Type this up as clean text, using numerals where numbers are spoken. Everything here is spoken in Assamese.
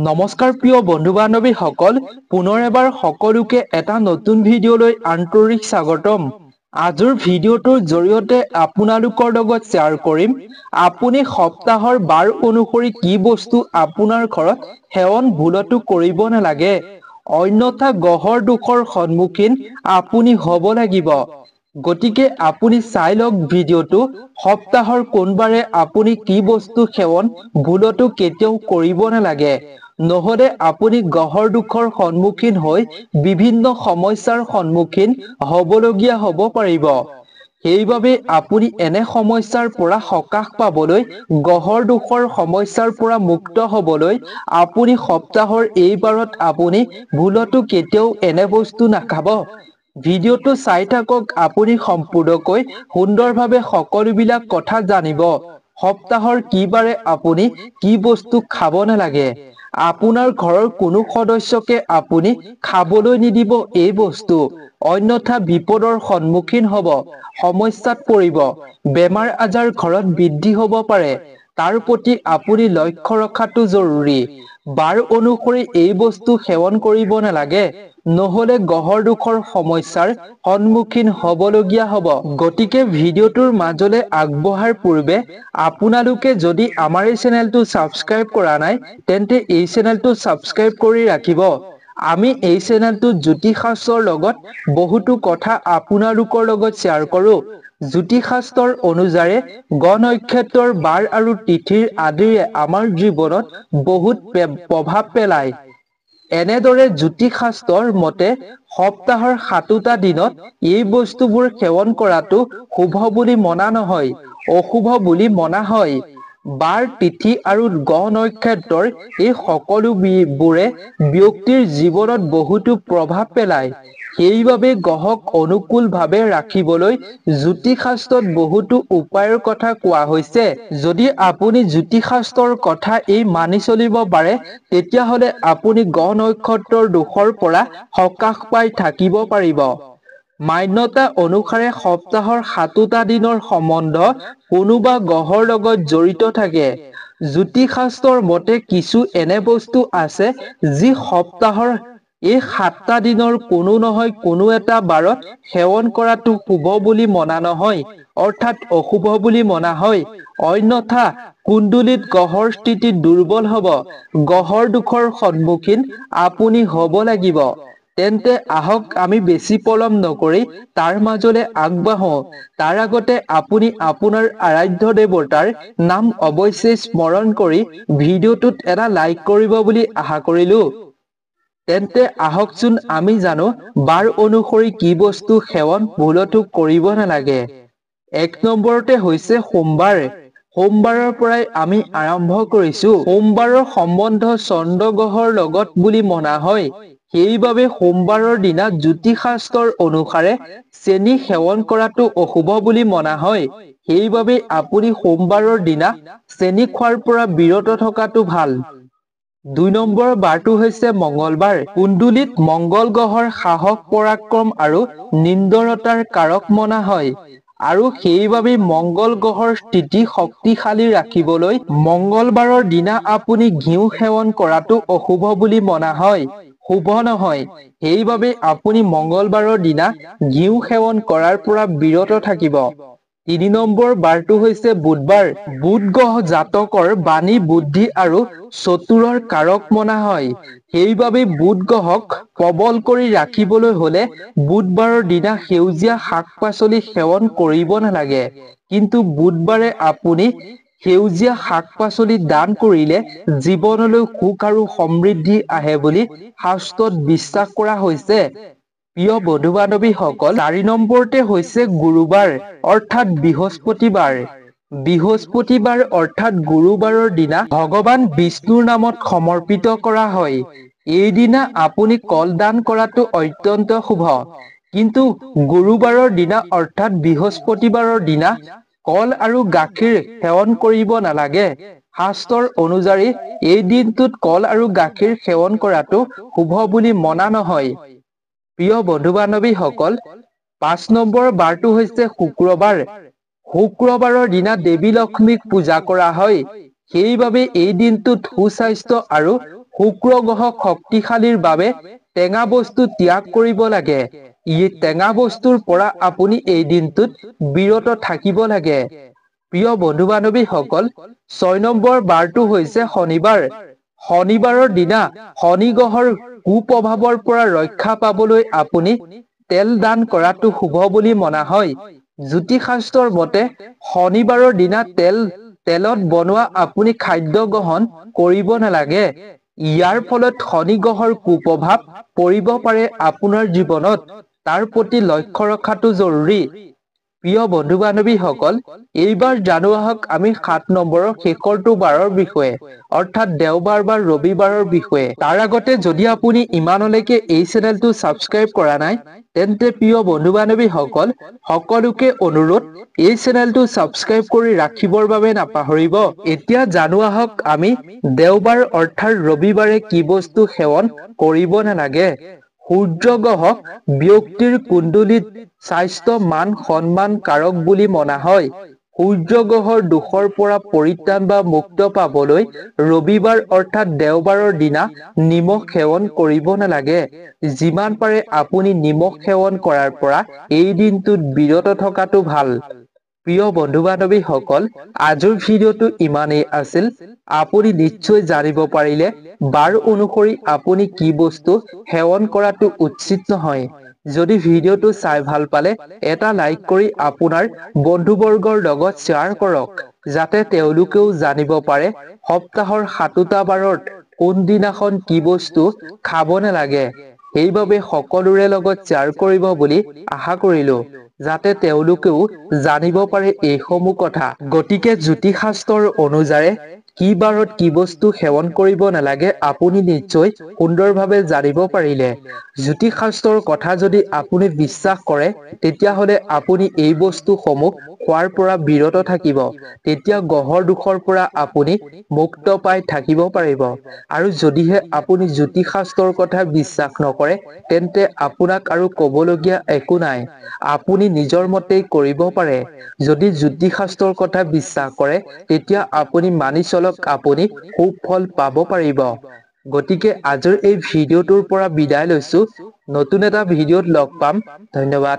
নমস্কাৰ প্ৰিয় বন্ধু বান্ধৱীসকল, পুনৰ এবাৰ সকলোকে এটা নতুন ভিডিঅ'লৈ আন্তৰিক স্বাগতম। আজিৰ ভিডিঅ'টোৰ জৰিয়তে আপোনালোকৰ লগত শ্বেয়াৰ কৰিম আপুনি সপ্তাহৰ বাৰ অনুসৰি কি বস্তু আপোনাৰ ঘৰত সেৱন ভুলতো কৰিব নালাগে, অন্যথা গহৰ দুখৰ সন্মুখীন আপুনি হ'ব লাগিব। গতিকে আপুনি চাই লওক ভিডিঅ'টো। সপ্তাহৰ কোনবাৰে আপুনি কি বস্তু সেৱন ভুলতো কেতিয়াও কৰিব নালাগে, নহলে আপুনি গহৰ দুখৰ সন্মুখীন হৈ বিভিন্ন সমস্যাৰ সন্মুখীন হ'বলগীয়া হ'ব পাৰিব। সেইবাবে আপুনি এনে সমস্যাৰ পৰা সকাহ পাবলৈ, গহৰ দুখৰ সমস্যাৰ পৰা মুক্ত হ'বলৈ আপুনি সপ্তাহৰ এইবাৰত আপুনি ভুলতো কেতিয়াও এনে বস্তু নাখাব। ভিডিঅ'টো চাই থাকক, আপুনি সম্পূৰ্ণকৈ সুন্দৰভাৱে সকলোবিলাক কথা জানিব। সপ্তাহৰ কি বাৰে আপুনি কি বস্তু খাব নালাগে, আপোনাৰ ঘৰৰ কোনো সদস্যকে আপুনি খাবলৈ নিদিব এই বস্তু, অন্যথা বিপদৰ সন্মুখীন হ'ব, সমস্যাত পৰিব, বেমাৰ আজাৰ ঘৰত বৃদ্ধি হ'ব পাৰে। তাৰ প্ৰতি আপুনি লক্ষ্য ৰখাটো জৰুৰী। বাৰ অনুসৰি এই বস্তু সেৱন কৰিব নালাগে, নহলে গহৰ দুখৰ সমস্যাৰ সন্মুখীন হ'বলগীয়া হ'ব। গতিকে ভিডিঅ'টোৰ মাজলৈ আগবঢ়াৰ পূৰ্বে আপোনালোকে যদি আমাৰ এই চেনেলটো ছাবস্ক্ৰাইব কৰা নাই, তেন্তে এই চেনেলটো ছাবস্ক্ৰাইব কৰি ৰাখিব। আমি এই চেনেলটোত জ্যোতিষ শাস্ত্ৰৰ লগত বহুতো কথা আপোনালোকৰ লগত শ্বেয়াৰ কৰো। জ্যোতিষ শাস্ত্ৰৰ অনুযায়ী গ্ৰহ নক্ষত্ৰৰ বাৰ আৰু তিথিৰ আদিৰে আমাৰ জীৱনত বহুত প্ৰভাৱ পেলায়। এনেদৰে জ্যোতিষ শাস্ত্ৰৰ মতে সপ্তাহৰ 7টা দিনত এই বস্তুবোৰ সেৱন কৰাটো শুভ বুলি মনা নহয়, অশুভ বুলি মনা হয়। বাৰ, তিথি আৰু গ্ৰহ নক্ষত্ৰৰ এই সকলোবোৰে ব্যক্তিৰ জীৱনত বহুতো প্ৰভাৱ পেলায়। সেইবাবে গ্ৰহক অনুকূলভাৱে ৰাখিবলৈ জ্যোতিষ শাস্ত্ৰত বহুতো উপায়ৰ কথা কোৱা হৈছে। যদি আপুনি জ্যোতিষ শাস্ত্ৰৰ কথা এই মানি চলিব পাৰে, তেতিয়াহলে আপুনি গ্ৰহ নক্ষত্ৰৰ দোষৰ পৰা সকাহ পাই থাকিব পাৰিব। মান্যতা অনুসাৰে সপ্তাহৰ 7টা দিনৰ সম্বন্ধ কোনোবা গ্ৰহৰ লগত জড়িত থাকে। জ্যোতিষ শাস্ত্ৰৰ মতে কিছু এনে বস্তু আছে যি সপ্তাহৰ এই 7টা দিনৰ কোনো নহয় কোনো এটা বাৰত সেৱন কৰাটো শুভ বুলি মনা নহয়, অৰ্থাৎ অশুভ বুলি মনা হয়। অন্যথা কুণ্ডলীত গ্ৰহৰ স্থিতি দুৰ্বল হ'ব, গ্ৰহৰ দুখৰ সন্মুখীন আপুনি হ'ব লাগিব। তেন্তে আহক আমি বেছি পলম নকৰি তাৰ মাজলৈ আগবাঢ়ো। তাৰ আগতে আপুনি আপোনাৰ আৰাধ্য দেৱতাৰ নাম অৱশ্যেই স্মৰণ কৰি ভিডিঅ'টোত এটা লাইক কৰিব বুলি আশা কৰিলো। তেন্তে আহকচোন আমি জানো বাৰ অনুসৰি কি বস্তু সেৱন ভুলতো কৰিব নালাগে। 1 নম্বৰতে হৈছে সোমবাৰ। সোমবাৰৰ পৰাই আমি আৰম্ভ কৰিছো। সোমবাৰৰ সম্বন্ধ চন্দ্ৰ গ্ৰহৰ লগত বুলি মনা হয়। সেইবাবে সোমবাৰৰ দিনা জ্যোতিষ শাস্ত্ৰৰ অনুসাৰে চেনি সেৱন কৰাটো অশুভ বুলি মনা হয়। সেইবাবে আপুনি সোমবাৰৰ দিনা চেনি খোৱাৰ পৰা বিৰত থকাটো ভাল। 2 নম্বৰ বাৰটো হৈছে মঙ্গলবাৰ। কুণ্ডলীত মঙ্গল গ্ৰহৰ সাহস, পৰাক্ৰম আৰু নিন্দৰতাৰ কাৰক মনা হয়, আৰু সেইবাবে মঙ্গল গ্ৰহৰ স্থিতি শক্তিশালী ৰাখিবলৈ মঙ্গলবাৰৰ দিনা আপুনি ঘিউ সেৱন কৰাটো অশুভ বুলি মনা হয়, শুভ নহয়। সেইবাবে আপুনি মঙ্গলবাৰৰ দিনা ঘিউ সেৱন কৰাৰ পৰা বিৰত থাকিব। 3 নম্বৰ বাৰটো হৈছে বুধবাৰ। বুধ গ্ৰহ জাতকৰ বাণী, বুদ্ধি আৰু চতুৰৰ কাৰক মনা হয়। সেইবাবে বুধ গ্ৰহক প্ৰবল কৰি ৰাখিবলৈ হলে বুধবাৰৰ দিনা সেউজীয়া শাক পাচলি সেৱন কৰিব নালাগে। কিন্তু বুধবাৰে আপুনি সেউজীয়া শাক পাচলি দান কৰিলে জীৱনলৈ সুখ আৰু সমৃদ্ধি আহে বুলি শাস্ত্ৰত বিশ্বাস কৰা হৈছে। প্ৰিয় বন্ধু বান্ধৱীসকল, 4 নম্বৰতে হৈছে গুৰুবাৰ, অৰ্থাৎ বৃহস্পতিবাৰ। বৃহস্পতিবাৰ অৰ্থাৎ গুৰুবাৰৰ দিনা ভগৱান বিষ্ণুৰ নামত সমৰ্পিত কৰা হয়। এইদিনা আপুনি কল দান কৰাটো অত্যন্ত শুভ। কিন্তু গুৰুবাৰৰ দিনা অৰ্থাৎ বৃহস্পতিবাৰৰ দিনা কল আৰু গাখীৰ সেৱন কৰিব নালাগে। শাস্ত্ৰৰ অনুযায়ী এই দিনটোত কল আৰু গাখীৰ সেৱন কৰাটো শুভ বুলি মনা নহয়। প্ৰিয় বন্ধু বান্ধৱীসকল, 5 নম্বৰ বাৰটো হৈছে শুক্ৰবাৰ। শুক্ৰবাৰৰ দিনা দেৱী লক্ষ্মীক পূজা কৰা হয়। সেইবাবে এই দিনটোত সুস্বাস্থ্য আৰু শুক্ৰ গ্ৰহ শক্তিশালীৰ বাবে টেঙা বস্তু ত্যাগ কৰিব লাগে। টেঙা বস্তুৰ পৰা আপুনি এই দিনটোত বিৰত থাকিব লাগে। প্ৰিয় বন্ধু বান্ধৱীসকল, 6 নম্বৰ বাৰটো হৈছে শনিবাৰ। শনিবাৰৰ দিনা শনি গ্ৰহৰ কুপ্ৰভাৱৰ পৰা ৰক্ষা পাবলৈ আপুনি তেল দান কৰাটো শুভ বুলি মনা হয়। জ্যোতিষ শাস্ত্ৰৰ মতে শনিবাৰৰ দিনা তেলত বনোৱা আপুনি খাদ্য গ্ৰহণ কৰিব নালাগে। ইয়াৰ ফলত শনি গ্ৰহৰ কুপ্ৰভাৱ পৰিব পাৰে আপোনাৰ জীৱনত। তাৰ প্ৰতি লক্ষ্য ৰখাটো জৰুৰী। প্ৰিয় বন্ধু বান্ধৱীসকল, এইবাৰ জানো আহক আমি 7 নম্বৰৰ শেষৰটো বাৰৰ বিষয়ে, অৰ্থাৎ দেওবাৰ বা ৰবিবাৰৰ বিষয়ে। তাৰ আগতে যদি আপুনি ইমানলৈকে এই চেনেলটো ছাবস্ক্ৰাইব কৰা নাই, তেন্তে প্ৰিয় বন্ধু বান্ধৱীসকল, সকলোকে অনুৰোধ, এই চেনেলটো ছাবস্ক্ৰাইব কৰি ৰাখিবৰ বাবে নাপাহৰিব। এতিয়া জানো আহক আমি দেওবাৰ অৰ্থাৎ ৰবিবাৰে কি বস্তু সেৱন কৰিব নালাগে। সূৰ্য গ্ৰহ ব্যক্তিৰ কুণ্ডলীত স্বাস্থ্য মান সন্মান কাৰক বুলি মনা হয়। সূৰ্য গ্ৰহৰ দোষৰ পৰা পৰিত্ৰাণ বা মুক্ত পাবলৈ ৰবিবাৰ অৰ্থাৎ দেওবাৰৰ দিনা নিমখ সেৱন কৰিব নালাগে। যিমান পাৰে আপুনি নিমখ সেৱন কৰাৰ পৰা এই দিনটোত বিৰত থকাটো ভাল। প্ৰিয় বন্ধু বান্ধৱীসকল, আজিৰ ভিডিঅ'টো ইমানেই আছিল। আপুনি নিশ্চয় জানিব পাৰিলে বাৰ অনুসৰি আপুনি কি বস্তু সেৱন কৰাটো উচিত নহয়। যদি ভিডিঅ'টো চাই ভাল পালে এটা লাইক কৰি আপোনাৰ বন্ধুবৰ্গৰ লগত শ্বেয়াৰ কৰক, যাতে তেওঁলোকেও জানিব পাৰে সপ্তাহৰ 7টা বাৰত কোনদিনাখন কি বস্তু খাব নালাগে। সেইবাবে সকলোৰে লগত শ্বেয়াৰ কৰিব বুলি আশা কৰিলো, যাতে তেওঁলোকেও জানিব পাৰে এইসমূহ কথা। গতিকে জ্যোতিষ শাস্ত্ৰৰ অনুযায়ী কি বাৰত কি বস্তু সেৱন কৰিব নালাগে আপুনি নিশ্চয় সুন্দৰভাৱে জানিব পাৰিলে। জ্যোতিষ শাস্ত্ৰৰ কথা যদি আপুনি বিশ্বাস কৰে, তেতিয়াহ'লে আপুনি এই বস্তুসমূহ খোৱাৰ পৰা বিৰত থাকিব। তেতিয়া গ্ৰহৰ দোষৰ পৰা আপুনি মুক্ত পাই থাকিব পাৰিব। আৰু যদিহে আপুনি জ্যোতিষ শাস্ত্ৰৰ কথা বিশ্বাস নকৰে, তেন্তে আপোনাক আৰু ক'বলগীয়া একো নাই। আপুনি নিজৰ মতেই কৰিব পাৰে। যদি জ্যোতিষ শাস্ত্ৰৰ কথা বিশ্বাস কৰে, তেতিয়া আপুনি মানি চলক, আপুনি সুফল পাব পাৰিব। গতিকে আজিৰ এই ভিডিঅ'টোৰ পৰা বিদায় লৈছো। নতুন এটা ভিডিঅ'ত লগ পাম। ধন্যবাদ।